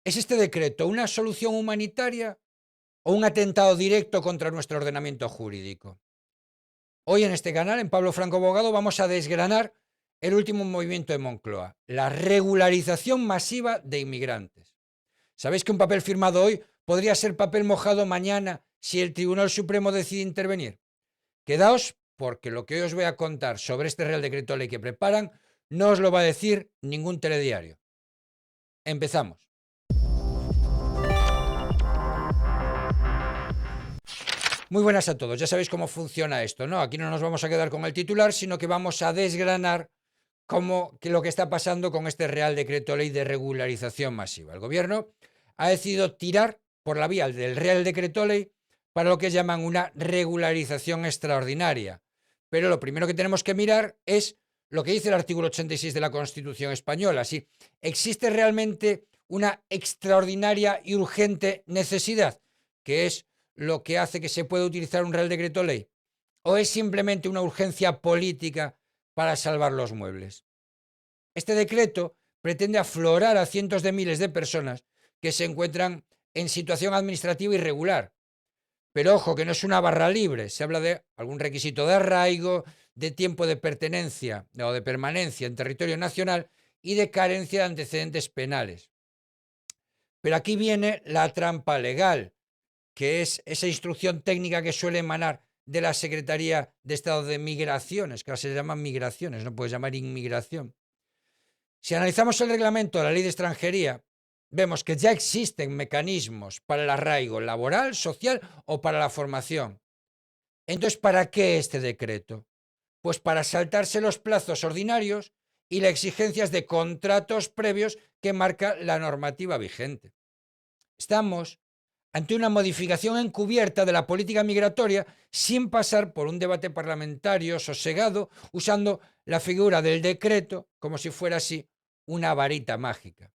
¿Es este decreto una solución humanitaria o un atentado directo contra nuestro ordenamiento jurídico? Hoy en este canal, en Pablo Franco Abogado, vamos a desgranar el último movimiento de Moncloa, la regularización masiva de inmigrantes. ¿Sabéis que un papel firmado hoy podría ser papel mojado mañana si el Tribunal Supremo decide intervenir? Quedaos porque lo que hoy os voy a contar sobre este Real Decreto Ley que preparan no os lo va a decir ningún telediario. Empezamos. Muy buenas a todos, ya sabéis cómo funciona esto, ¿no? Aquí no nos vamos a quedar con el titular, sino que vamos a desgranar lo que está pasando con este Real Decreto Ley de regularización masiva. El Gobierno ha decidido tirar por la vía del Real Decreto Ley para lo que llaman una regularización extraordinaria. Pero lo primero que tenemos que mirar es lo que dice el artículo 86 de la Constitución española. Si existe realmente una extraordinaria y urgente necesidad, que es lo que hace que se pueda utilizar un Real Decreto Ley, o es simplemente una urgencia política para salvar los muebles. Este decreto pretende aflorar a cientos de miles de personas que se encuentran en situación administrativa irregular. Pero ojo, que no es una barra libre. Se habla de algún requisito de arraigo, de tiempo de pertenencia o de permanencia en territorio nacional y de carencia de antecedentes penales. Pero aquí viene la trampa legal, que es esa instrucción técnica que suele emanar de la Secretaría de Estado de Migraciones, que ahora se llaman migraciones, no puedes llamar inmigración. Si analizamos el reglamento de la Ley de Extranjería, vemos que ya existen mecanismos para el arraigo laboral, social o para la formación. Entonces, ¿para qué este decreto? Pues para saltarse los plazos ordinarios y las exigencias de contratos previos que marca la normativa vigente. Estamos ante una modificación encubierta de la política migratoria sin pasar por un debate parlamentario sosegado, usando la figura del decreto como si fuera así una varita mágica.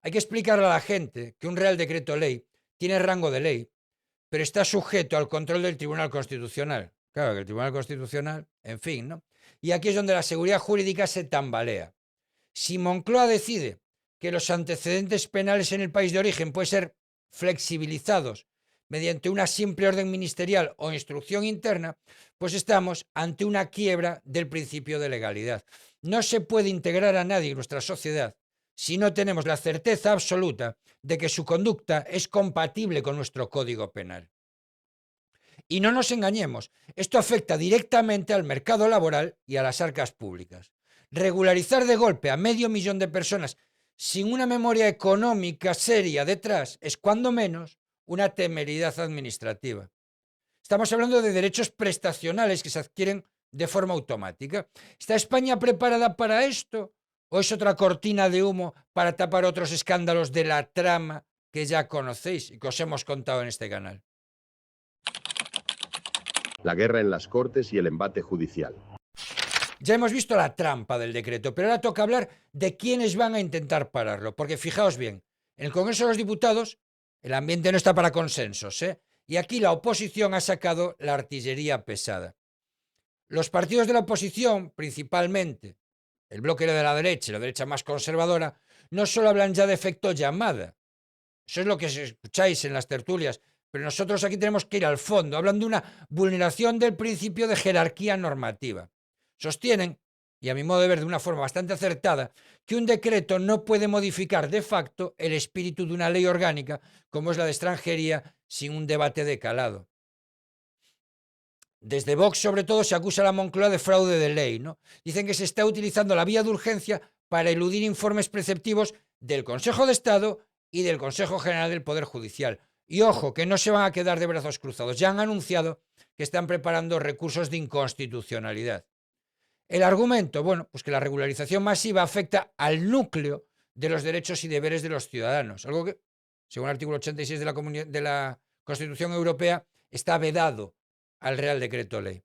Hay que explicarle a la gente que un Real Decreto Ley tiene rango de ley, pero está sujeto al control del Tribunal Constitucional. Claro que el Tribunal Constitucional, en fin, ¿no? Y aquí es donde la seguridad jurídica se tambalea. Si Moncloa decide que los antecedentes penales en el país de origen pueden ser flexibilizados mediante una simple orden ministerial o instrucción interna, pues estamos ante una quiebra del principio de legalidad. No se puede integrar a nadie en nuestra sociedad si no tenemos la certeza absoluta de que su conducta es compatible con nuestro Código Penal. Y no nos engañemos, esto afecta directamente al mercado laboral y a las arcas públicas. Regularizar de golpe a 500.000 de personas sin una memoria económica seria detrás es cuando menos una temeridad administrativa. Estamos hablando de derechos prestacionales que se adquieren de forma automática. ¿Está España preparada para esto? ¿O es otra cortina de humo para tapar otros escándalos de la trama que ya conocéis y que os hemos contado en este canal? La guerra en las Cortes y el embate judicial. Ya hemos visto la trampa del decreto, pero ahora toca hablar de quiénes van a intentar pararlo, porque fijaos bien, en el Congreso de los Diputados el ambiente no está para consensos, ¿eh? Y aquí la oposición ha sacado la artillería pesada. Los partidos de la oposición, principalmente el bloque de la derecha más conservadora, no solo hablan ya de efecto llamada, eso es lo que escucháis en las tertulias, pero nosotros aquí tenemos que ir al fondo, hablan de una vulneración del principio de jerarquía normativa. Sostienen, y a mi modo de ver de una forma bastante acertada, que un decreto no puede modificar de facto el espíritu de una ley orgánica, como es la de extranjería, sin un debate de calado. Desde Vox, sobre todo, se acusa a la Moncloa de fraude de ley, ¿no? Dicen que se está utilizando la vía de urgencia para eludir informes preceptivos del Consejo de Estado y del Consejo General del Poder Judicial. Y ojo, que no se van a quedar de brazos cruzados. Ya han anunciado que están preparando recursos de inconstitucionalidad. El argumento, bueno, pues que la regularización masiva afecta al núcleo de los derechos y deberes de los ciudadanos, algo que, según el artículo 86 de la Constitución Europea, está vedado al Real Decreto Ley.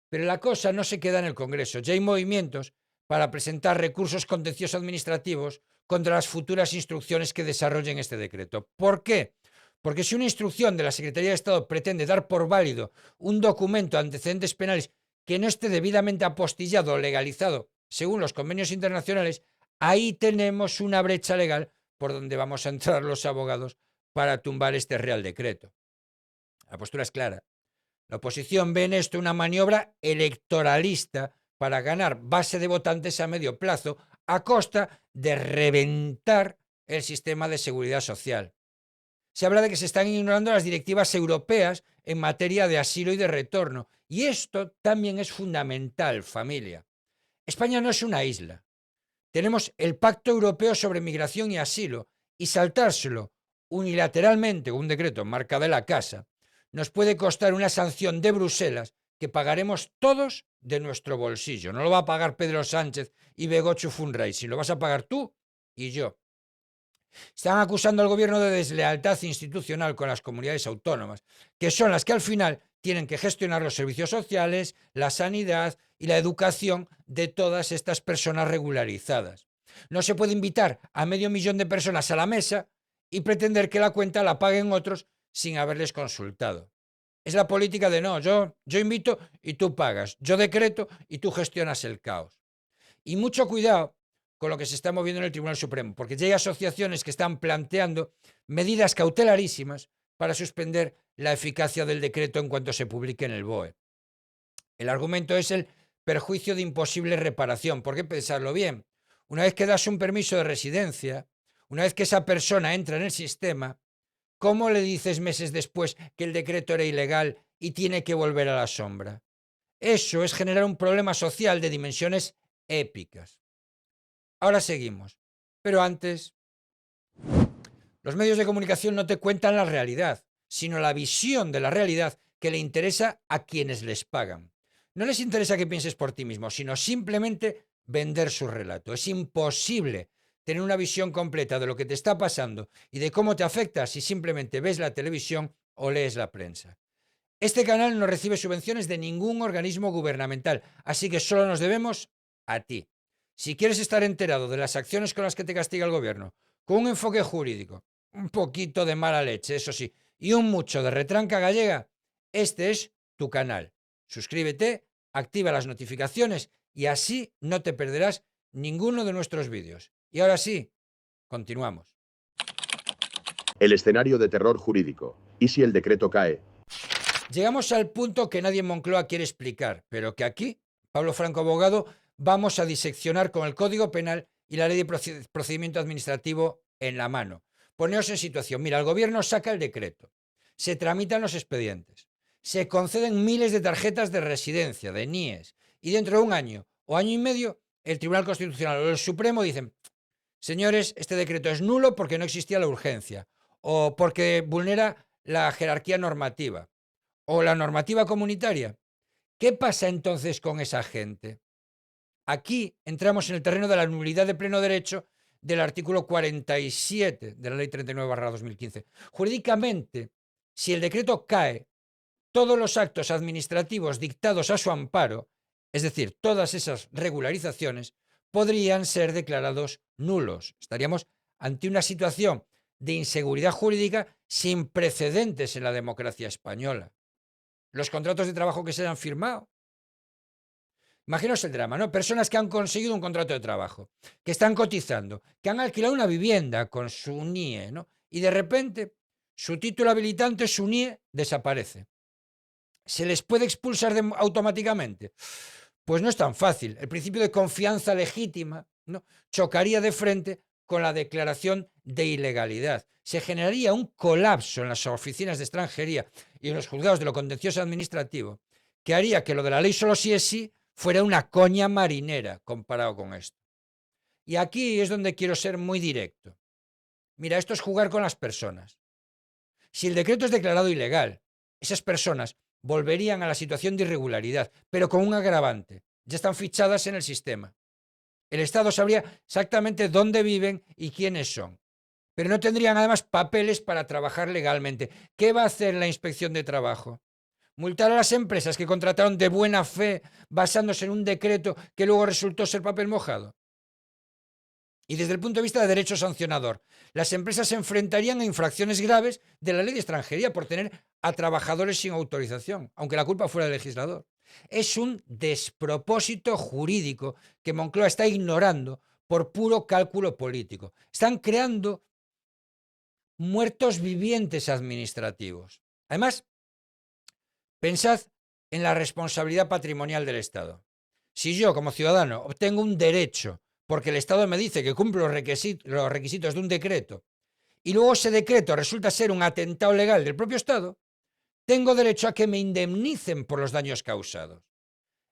Pero la cosa no se queda en el Congreso. Ya hay movimientos para presentar recursos contenciosos administrativos contra las futuras instrucciones que desarrollen este decreto. ¿Por qué? Porque si una instrucción de la Secretaría de Estado pretende dar por válido un documento de antecedentes penales que no esté debidamente apostillado o legalizado según los convenios internacionales, Ahí tenemos una brecha legal por donde vamos a entrar los abogados para tumbar este Real Decreto. La postura es clara. La oposición ve en esto una maniobra electoralista para ganar base de votantes a medio plazo a costa de reventar el sistema de seguridad social. Se habla de que se están ignorando las directivas europeas en materia de asilo y de retorno. Y esto también es fundamental, familia. España no es una isla. Tenemos el Pacto Europeo sobre Migración y Asilo, y saltárselo unilateralmente con un decreto en marca de la casa nos puede costar una sanción de Bruselas que pagaremos todos de nuestro bolsillo. No lo va a pagar Pedro Sánchez y Begochu Fundraising, lo vas a pagar tú y yo. Están acusando al gobierno de deslealtad institucional con las comunidades autónomas, que son las que al final tienen que gestionar los servicios sociales, la sanidad y la educación de todas estas personas regularizadas. No se puede invitar a 500.000 de personas a la mesa y pretender que la cuenta la paguen otros sin haberles consultado. Es la política de no, yo invito y tú pagas, yo decreto y tú gestionas el caos. Y mucho cuidado con lo que se está moviendo en el Tribunal Supremo, porque ya hay asociaciones que están planteando medidas cautelarísimas para suspender la eficacia del decreto en cuanto se publique en el BOE. El argumento es el perjuicio de imposible reparación. ¿Por qué pensarlo bien? Una vez que das un permiso de residencia, una vez que esa persona entra en el sistema, ¿cómo le dices meses después que el decreto era ilegal y tiene que volver a la sombra? Eso es generar un problema social de dimensiones épicas. Ahora seguimos. Pero antes, los medios de comunicación no te cuentan la realidad, sino la visión de la realidad que le interesa a quienes les pagan. No les interesa que pienses por ti mismo, sino simplemente vender su relato. Es imposible tener una visión completa de lo que te está pasando y de cómo te afecta si simplemente ves la televisión o lees la prensa. Este canal no recibe subvenciones de ningún organismo gubernamental, así que solo nos debemos a ti. Si quieres estar enterado de las acciones con las que te castiga el gobierno, con un enfoque jurídico, un poquito de mala leche, eso sí, y un mucho de retranca gallega, este es tu canal. Suscríbete, activa las notificaciones y así no te perderás ninguno de nuestros vídeos. Y ahora sí, continuamos. El escenario de terror jurídico. ¿Y si el decreto cae? Llegamos al punto que nadie en Moncloa quiere explicar, pero que aquí, Pablo Franco Abogado, vamos a diseccionar con el Código Penal y la Ley de Procedimiento Administrativo en la mano. Poneos en situación. Mira, el gobierno saca el decreto, se tramitan los expedientes, se conceden miles de tarjetas de residencia, de NIES, y dentro de un año o año y medio, el Tribunal Constitucional o el Supremo dicen: señores, este decreto es nulo porque no existía la urgencia o porque vulnera la jerarquía normativa o la normativa comunitaria. ¿Qué pasa entonces con esa gente? Aquí entramos en el terreno de la nulidad de pleno derecho del artículo 47 de la Ley 39/2015. Jurídicamente, si el decreto cae, todos los actos administrativos dictados a su amparo, es decir, todas esas regularizaciones, podrían ser declarados nulos. Estaríamos ante una situación de inseguridad jurídica sin precedentes en la democracia española. Los contratos de trabajo que se han firmado. Imaginaos el drama, ¿no? Personas que han conseguido un contrato de trabajo, que están cotizando, que han alquilado una vivienda con su NIE, ¿no? Y de repente su título habilitante, su NIE, desaparece. ¿Se les puede expulsar automáticamente? Pues no es tan fácil. El principio de confianza legítima, ¿no?, chocaría de frente con la declaración de ilegalidad. Se generaría un colapso en las oficinas de extranjería y en los juzgados de lo contencioso administrativo que haría que lo de la ley solo sí es sí fuera una coña marinera comparado con esto. Y aquí es donde quiero ser muy directo. Mira, esto es jugar con las personas. Si el decreto es declarado ilegal, esas personas volverían a la situación de irregularidad, pero con un agravante. Ya están fichadas en el sistema. El Estado sabría exactamente dónde viven y quiénes son. Pero no tendrían además papeles para trabajar legalmente. ¿Qué va a hacer la Inspección de Trabajo? ¿Multar a las empresas que contrataron de buena fe basándose en un decreto que luego resultó ser papel mojado? Y desde el punto de vista de derecho sancionador, las empresas se enfrentarían a infracciones graves de la ley de extranjería por tener a trabajadores sin autorización, aunque la culpa fuera del legislador. Es un despropósito jurídico que Moncloa está ignorando por puro cálculo político. Están creando muertos vivientes administrativos. Además, pensad en la responsabilidad patrimonial del Estado. Si yo, como ciudadano, obtengo un derecho porque el Estado me dice que cumplo los requisitos de un decreto y luego ese decreto resulta ser un atentado legal del propio Estado, tengo derecho a que me indemnicen por los daños causados.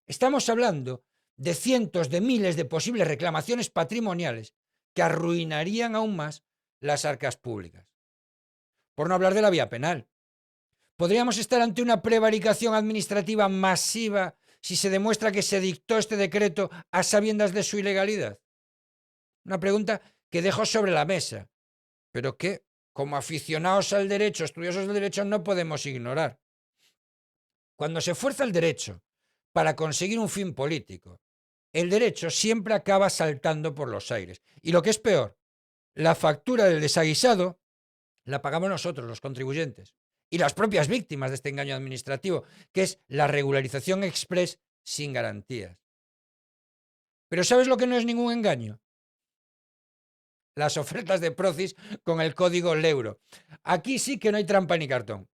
Estamos hablando de cientos de miles de posibles reclamaciones patrimoniales que arruinarían aún más las arcas públicas. Por no hablar de la vía penal. ¿Podríamos estar ante una prevaricación administrativa masiva si se demuestra que se dictó este decreto a sabiendas de su ilegalidad? Una pregunta que dejo sobre la mesa, pero que, como aficionados al derecho, estudiosos del derecho, no podemos ignorar. Cuando se fuerza el derecho para conseguir un fin político, el derecho siempre acaba saltando por los aires. Y lo que es peor, la factura del desaguisado la pagamos nosotros, los contribuyentes, y las propias víctimas de este engaño administrativo, que es la regularización express sin garantías. Pero ¿sabes lo que no es ningún engaño? Las ofertas de Procis con el código LEURO. Aquí sí que no hay trampa ni cartón.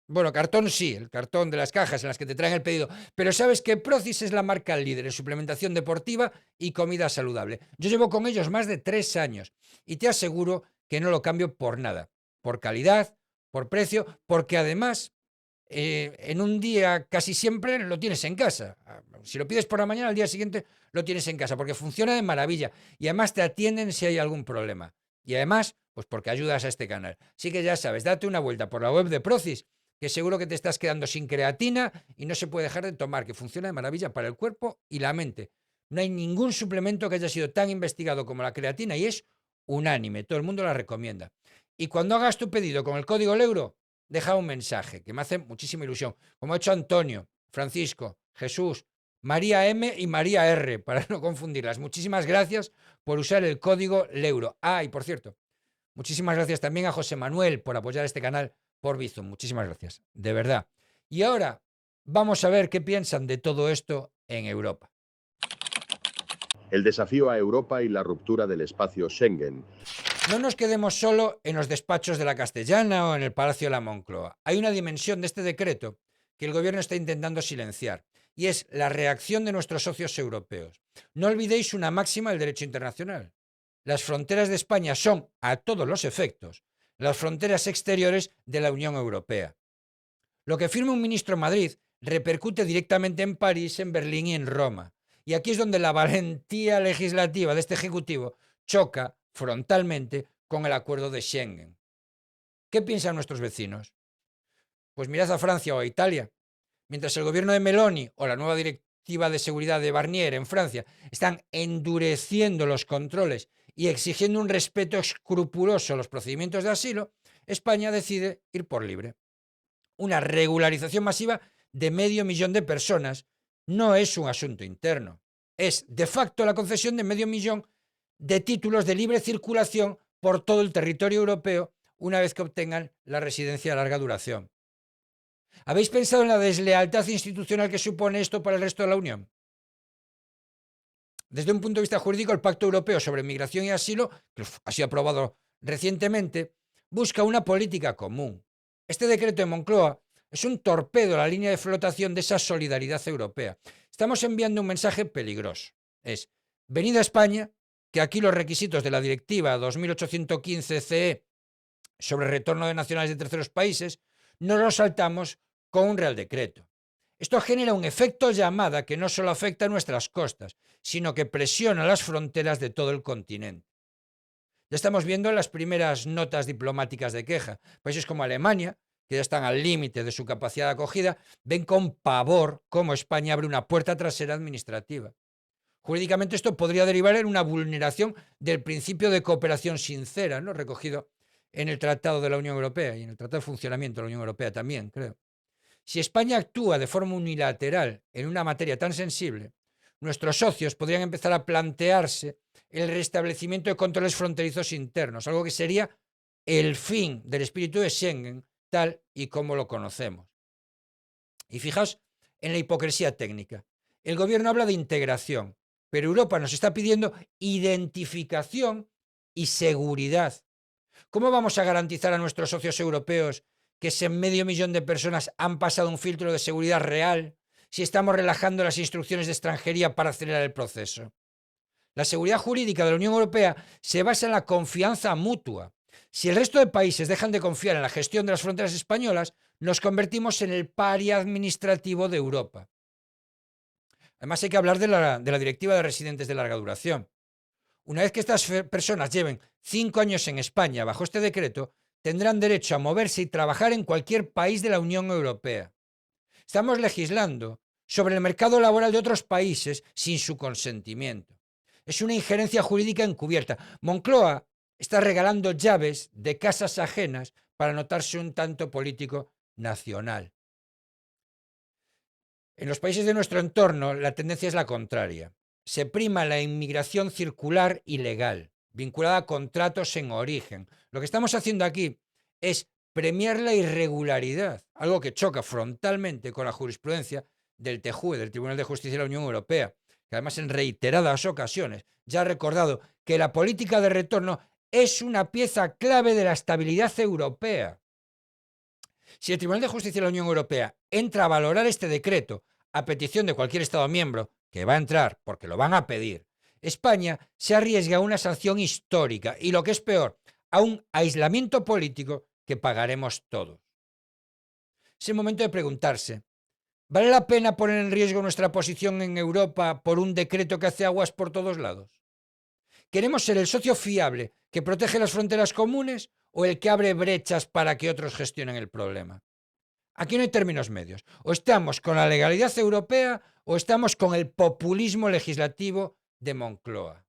Bueno, cartón sí, el cartón de las cajas en las que te traen el pedido. Pero sabes que Procis es la marca líder en suplementación deportiva y comida saludable. Yo llevo con ellos más de 3 años y te aseguro que no lo cambio por nada. Por calidad, por precio, porque además en un día casi siempre lo tienes en casa. Si lo pides por la mañana, al día siguiente lo tienes en casa, porque funciona de maravilla y además te atienden si hay algún problema. Y además, pues porque ayudas a este canal. Así que ya sabes, date una vuelta por la web de Procis, que seguro que te estás quedando sin creatina y no se puede dejar de tomar, que funciona de maravilla para el cuerpo y la mente. No hay ningún suplemento que haya sido tan investigado como la creatina y es unánime, todo el mundo la recomienda. Y cuando hagas tu pedido con el código LEURO, deja un mensaje que me hace muchísima ilusión, como ha hecho Antonio, Francisco, Jesús, María M y María R, para no confundirlas. Muchísimas gracias por usar el código LEURO. Ah, y por cierto, muchísimas gracias también a José Manuel por apoyar este canal por Bizum. Muchísimas gracias, de verdad. Y ahora vamos a ver qué piensan de todo esto en Europa. El desafío a Europa y la ruptura del espacio Schengen. No nos quedemos solo en los despachos de la Castellana o en el Palacio de la Moncloa. Hay una dimensión de este decreto que el gobierno está intentando silenciar, y es la reacción de nuestros socios europeos. No olvidéis una máxima del derecho internacional. Las fronteras de España son, a todos los efectos, las fronteras exteriores de la Unión Europea. Lo que firma un ministro en Madrid repercute directamente en París, en Berlín y en Roma. Y aquí es donde la valentía legislativa de este Ejecutivo choca frontalmente con el acuerdo de Schengen. ¿Qué piensan nuestros vecinos? Pues mirad a Francia o a Italia. Mientras el gobierno de Meloni o la nueva directiva de seguridad de Barnier en Francia están endureciendo los controles y exigiendo un respeto escrupuloso a los procedimientos de asilo, España decide ir por libre. Una regularización masiva de 500.000 de personas no es un asunto interno. Es de facto la concesión de 500.000 de títulos de libre circulación por todo el territorio europeo una vez que obtengan la residencia de larga duración. ¿Habéis pensado en la deslealtad institucional que supone esto para el resto de la Unión? Desde un punto de vista jurídico, el Pacto Europeo sobre Migración y Asilo, que ha sido aprobado recientemente, busca una política común. Este decreto de Moncloa es un torpedo a la línea de flotación de esa solidaridad europea. Estamos enviando un mensaje peligroso. Es, venid a España, que aquí los requisitos de la Directiva 2815-CE sobre retorno de nacionales de terceros países no los saltamos con un real decreto. Esto genera un efecto llamada que no solo afecta a nuestras costas, sino que presiona las fronteras de todo el continente. Ya estamos viendo las primeras notas diplomáticas de queja. Países como Alemania, que ya están al límite de su capacidad de acogida, ven con pavor cómo España abre una puerta trasera administrativa. Jurídicamente esto podría derivar en una vulneración del principio de cooperación sincera, ¿no?, recogido en el Tratado de la Unión Europea y en el Tratado de Funcionamiento de la Unión Europea también, creo. Si España actúa de forma unilateral en una materia tan sensible, nuestros socios podrían empezar a plantearse el restablecimiento de controles fronterizos internos, algo que sería el fin del espíritu de Schengen tal y como lo conocemos. Y fijaos en la hipocresía técnica. El gobierno habla de integración, pero Europa nos está pidiendo identificación y seguridad. ¿Cómo vamos a garantizar a nuestros socios europeos que ese medio millón de personas han pasado un filtro de seguridad real si estamos relajando las instrucciones de extranjería para acelerar el proceso? La seguridad jurídica de la Unión Europea se basa en la confianza mutua. Si el resto de países dejan de confiar en la gestión de las fronteras españolas, nos convertimos en el paria administrativo de Europa. Además, hay que hablar de la Directiva de Residentes de Larga Duración. Una vez que estas personas lleven 5 años en España bajo este decreto, tendrán derecho a moverse y trabajar en cualquier país de la Unión Europea. Estamos legislando sobre el mercado laboral de otros países sin su consentimiento. Es una injerencia jurídica encubierta. Moncloa está regalando llaves de casas ajenas para notarse un tanto político nacional. En los países de nuestro entorno, la tendencia es la contraria. Se prima la inmigración circular y legal, vinculada a contratos en origen. Lo que estamos haciendo aquí es premiar la irregularidad, algo que choca frontalmente con la jurisprudencia del TJUE, del Tribunal de Justicia de la Unión Europea, que además en reiteradas ocasiones ya ha recordado que la política de retorno es una pieza clave de la estabilidad europea. Si el Tribunal de Justicia de la Unión Europea entra a valorar este decreto a petición de cualquier Estado miembro, que va a entrar porque lo van a pedir, España se arriesga a una sanción histórica y, lo que es peor, a un aislamiento político que pagaremos todos. Es el momento de preguntarse, ¿vale la pena poner en riesgo nuestra posición en Europa por un decreto que hace aguas por todos lados? ¿Queremos ser el socio fiable que protege las fronteras comunes o el que abre brechas para que otros gestionen el problema? Aquí no hay términos medios. O estamos con la legalidad europea o estamos con el populismo legislativo de Moncloa.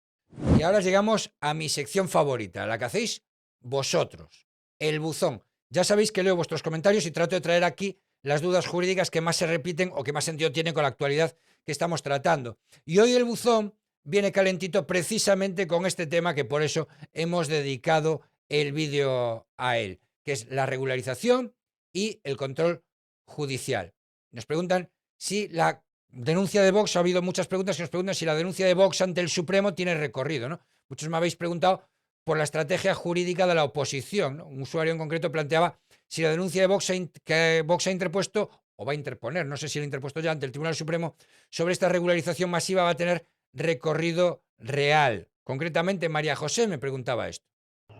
Y ahora llegamos a mi sección favorita, la que hacéis vosotros, el buzón. Ya sabéis que leo vuestros comentarios y trato de traer aquí las dudas jurídicas que más se repiten o que más sentido tienen con la actualidad que estamos tratando. Y hoy el buzón viene calentito precisamente con este tema, que por eso hemos dedicado el vídeo a él, que es la regularización y el control judicial. Nos preguntan si la denuncia de Vox, ha habido muchas preguntas que nos preguntan si la denuncia de Vox ante el Supremo tiene recorrido, ¿no? Muchos me habéis preguntado por la estrategia jurídica de la oposición, ¿no? Un usuario en concreto planteaba si la denuncia de Vox que Vox ha interpuesto o va a interponer, no sé si lo ha interpuesto ya ante el Tribunal Supremo, sobre esta regularización masiva va a tener recorrido real. Concretamente, María José me preguntaba esto.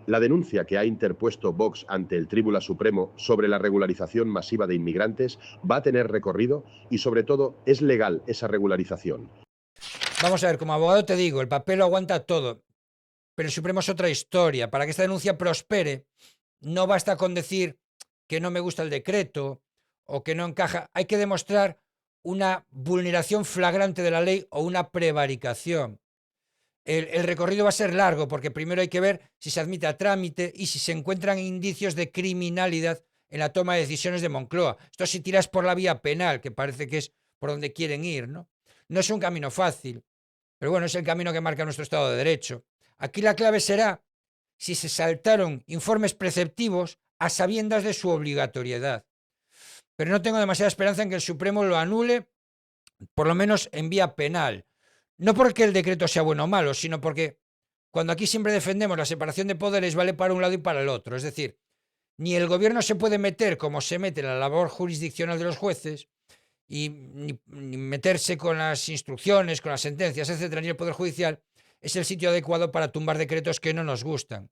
La denuncia que ha interpuesto Vox ante el Tribunal Supremo sobre la regularización masiva de inmigrantes va a tener recorrido y, sobre todo, es legal esa regularización. Vamos a ver, como abogado te digo, el papel lo aguanta todo, pero el Supremo es otra historia. Para que esta denuncia prospere, no basta con decir que no me gusta el decreto o que no encaja. Hay que demostrar una vulneración flagrante de la ley o una prevaricación. El recorrido va a ser largo porque primero hay que ver si se admite a trámite y si se encuentran indicios de criminalidad en la toma de decisiones de Moncloa. Esto si tiras por la vía penal, que parece que es por donde quieren ir, ¿no? No es un camino fácil, pero bueno, es el camino que marca nuestro Estado de Derecho. Aquí la clave será si se saltaron informes preceptivos a sabiendas de su obligatoriedad. Pero no tengo demasiada esperanza en que el Supremo lo anule, por lo menos en vía penal. No porque el decreto sea bueno o malo, sino porque cuando aquí siempre defendemos la separación de poderes, vale para un lado y para el otro. Es decir, ni el gobierno se puede meter como se mete en la labor jurisdiccional de los jueces, y ni meterse con las instrucciones, con las sentencias, etcétera, ni el Poder Judicial es el sitio adecuado para tumbar decretos que no nos gustan.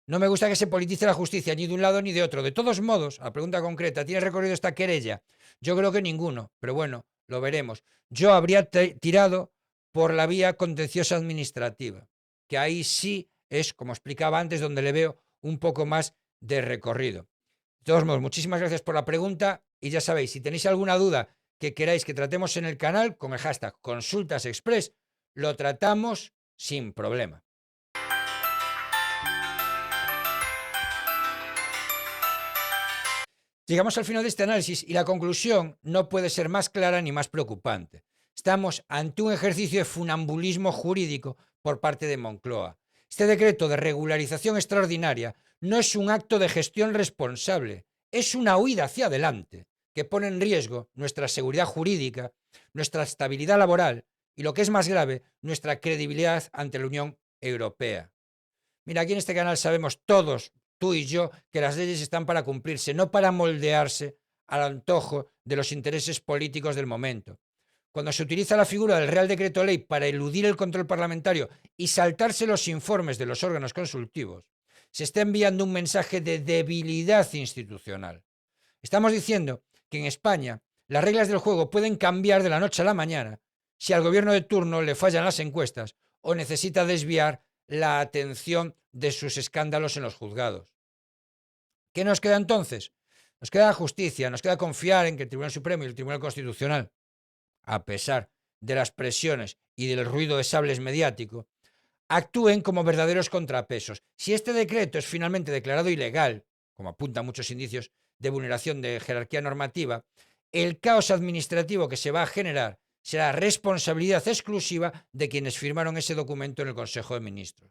No me gusta que se politice la justicia ni de un lado ni de otro. De todos modos, a pregunta concreta, ¿tiene recorrido esta querella? Yo creo que ninguno, pero bueno, lo veremos. Yo habría tirado por la vía contenciosa administrativa, que ahí sí es, como explicaba antes, donde le veo un poco más de recorrido. De todos modos, muchísimas gracias por la pregunta y ya sabéis, si tenéis alguna duda que queráis que tratemos en el canal, con el hashtag consultasexpress, lo tratamos sin problema. Llegamos al final de este análisis y la conclusión no puede ser más clara ni más preocupante. Estamos ante un ejercicio de funambulismo jurídico por parte de Moncloa. Este decreto de regularización extraordinaria no es un acto de gestión responsable, es una huida hacia adelante que pone en riesgo nuestra seguridad jurídica, nuestra estabilidad laboral y, lo que es más grave, nuestra credibilidad ante la Unión Europea. Mira, aquí en este canal sabemos todos, tú y yo, que las leyes están para cumplirse, no para moldearse al antojo de los intereses políticos del momento. Cuando se utiliza la figura del Real Decreto Ley para eludir el control parlamentario y saltarse los informes de los órganos consultivos, se está enviando un mensaje de debilidad institucional. Estamos diciendo que en España las reglas del juego pueden cambiar de la noche a la mañana si al gobierno de turno le fallan las encuestas o necesita desviar la atención de sus escándalos en los juzgados. ¿Qué nos queda entonces? Nos queda justicia, nos queda confiar en que el Tribunal Supremo y el Tribunal Constitucional, a pesar de las presiones y del ruido de sables mediático, actúen como verdaderos contrapesos. Si este decreto es finalmente declarado ilegal, como apuntan muchos indicios de vulneración de jerarquía normativa, el caos administrativo que se va a generar será responsabilidad exclusiva de quienes firmaron ese documento en el Consejo de Ministros.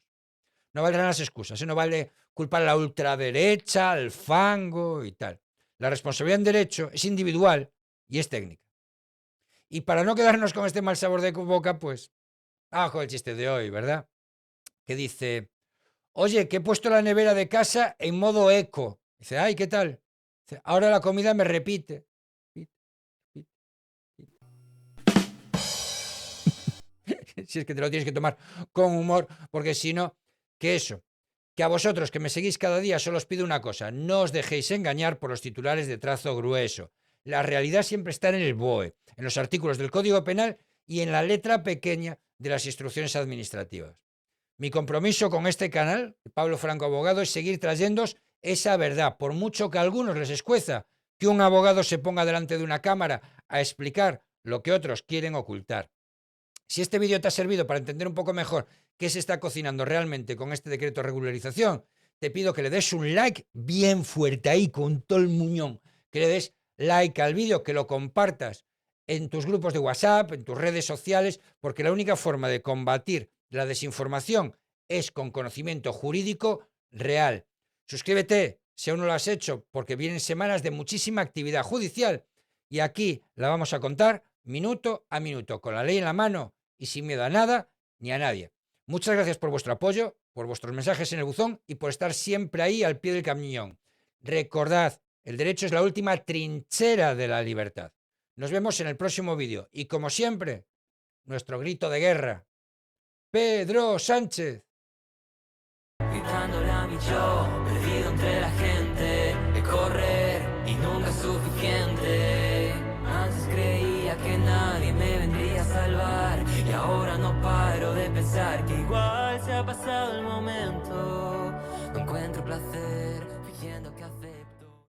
No valdrán las excusas, no vale culpar a la ultraderecha, al fango y tal. La responsabilidad en derecho es individual y es técnica. Y para no quedarnos con este mal sabor de boca, pues, abajo el chiste de hoy, ¿verdad? Que dice, oye, que he puesto la nevera de casa en modo eco. Dice, ay, ¿qué tal? Dice, ahora la comida me repite. Si es que te lo tienes que tomar con humor, porque si no, que eso, que a vosotros que me seguís cada día solo os pido una cosa, no os dejéis engañar por los titulares de trazo grueso. La realidad siempre está en el BOE, en los artículos del Código Penal y en la letra pequeña de las instrucciones administrativas. Mi compromiso con este canal, Pablo Franco Abogado, es seguir trayéndoos esa verdad, por mucho que a algunos les escueza que un abogado se ponga delante de una cámara a explicar lo que otros quieren ocultar. Si este vídeo te ha servido para entender un poco mejor qué se está cocinando realmente con este decreto de regularización, te pido que le des un like bien fuerte ahí, con todo el muñón, que le des like al vídeo, que lo compartas en tus grupos de WhatsApp, en tus redes sociales, porque la única forma de combatir la desinformación es con conocimiento jurídico real. Suscríbete si aún no lo has hecho, porque vienen semanas de muchísima actividad judicial y aquí la vamos a contar minuto a minuto, con la ley en la mano y sin miedo a nada ni a nadie. Muchas gracias por vuestro apoyo, por vuestros mensajes en el buzón y por estar siempre ahí al pie del cañón. Recordad, el derecho es la última trinchera de la libertad. Nos vemos en el próximo vídeo y, como siempre, nuestro grito de guerra. Pedro Sánchez. Gritándole a mi yo, perdido entre la gente, de correr y nunca es suficiente. Antes creía que nadie me vendría a salvar y ahora no paro de pensar que igual se ha pasado el momento. No encuentro placer.